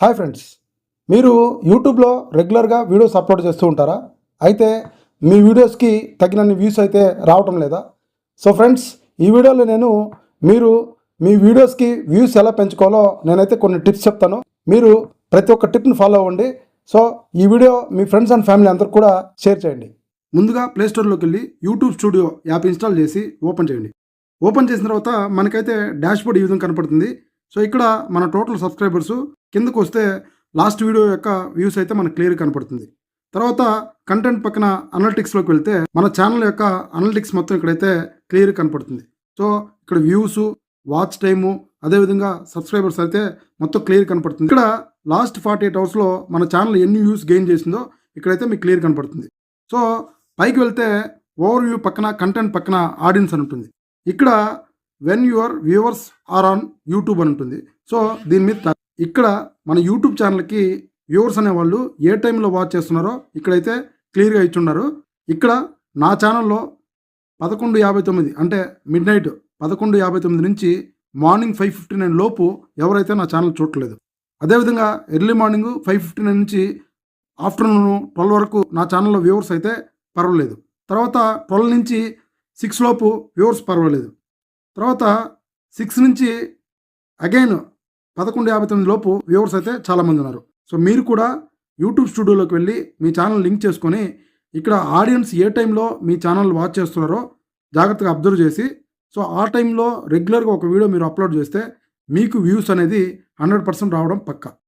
Hi friends, మీరు యూట్యూబ్లో రెగ్యులర్గా వీడియోస్ అప్లోడ్ చేస్తూ ఉంటారా? అయితే మీ వీడియోస్కి తగినన్ని వ్యూస్ అయితే రావటం లేదా? సో ఫ్రెండ్స్, ఈ వీడియోలో నేను మీ వీడియోస్కి వ్యూస్ ఎలా పెంచుకోవాలో నేనైతే కొన్ని టిప్స్ చెప్తాను. మీరు ప్రతి ఒక్క టిప్ని ఫాలో అవ్వండి. సో ఈ video me friends and family అందరూ కూడా షేర్ చేయండి. ముందుగా ప్లేస్టోర్లోకి వెళ్ళి యూట్యూబ్ స్టూడియో యాప్ ఇన్స్టాల్ చేసి ఓపెన్ చేయండి. ఓపెన్ చేసిన తర్వాత మనకైతే డాష్బోర్డ్ ఈ విధంగా కనపడుతుంది. సో ఇక్కడ మన టోటల్ సబ్స్క్రైబర్స్ కిందకు వస్తే లాస్ట్ వీడియో యొక్క వ్యూస్ అయితే మనకు క్లియర్ కనపడుతుంది. తర్వాత కంటెంట్ పక్కన అనలిటిక్స్లోకి వెళ్తే మన ఛానల్ యొక్క అనలిటిక్స్ మొత్తం ఇక్కడైతే క్లియర్ కనపడుతుంది. సో ఇక్కడ వ్యూస్, వాచ్ టైము, అదేవిధంగా సబ్స్క్రైబర్స్ అయితే మొత్తం క్లియర్ కనపడుతుంది. ఇక్కడ లాస్ట్ 48 అవర్స్లో మన ఛానల్ ఎన్ని వ్యూస్ గెయిన్ చేసిందో ఇక్కడైతే మీకు క్లియర్ కనపడుతుంది. సో పైకి వెళ్తే ఓవర్ వ్యూ పక్కన కంటెంట్ పక్కన ఆడియన్స్ అని ఉంటుంది. ఇక్కడ when your viewers are on YouTube అని ఉంటుంది. సో దీని మీద ఇక్కడ మన యూట్యూబ్ ఛానల్కి వ్యూవర్స్ అనేవాళ్ళు ఏ టైంలో వాచ్ చేస్తున్నారో ఇక్కడైతే క్లియర్గా ఇచ్చున్నారు. ఇక్కడ నా ఛానల్లో 11:59 అంటే మిడ్ నైట్ 11:59 నుంచి మార్నింగ్ 5:59 లోపు ఎవరైతే నా ఛానల్ చూడట్లేదు. అదేవిధంగా ఎర్లీ మార్నింగ్ 5:59 నుంచి ఆఫ్టర్నూన్ 12 వరకు నా ఛానల్లో వ్యూవర్స్ అయితే పర్వాలేదు. తర్వాత 12 నుంచి 6 లోపు వ్యూవర్స్ పర్వాలేదు. తర్వాత 6 నుంచి అగైన్ 11:59 లోపు వ్యూవర్స్ అయితే చాలామంది ఉన్నారు. సో మీరు కూడా యూట్యూబ్ స్టూడియోలోకి వెళ్ళి మీ ఛానల్ లింక్ చేసుకొని ఇక్కడ ఆడియన్స్ ఏ టైంలో మీ ఛానల్ వాచ్ చేస్తున్నారో జాగ్రత్తగా అబ్జర్వ్ చేసి, సో ఆ టైంలో రెగ్యులర్గా ఒక వీడియో మీరు అప్లోడ్ చేస్తే మీకు వ్యూస్ అనేది 100% రావడం పక్కా.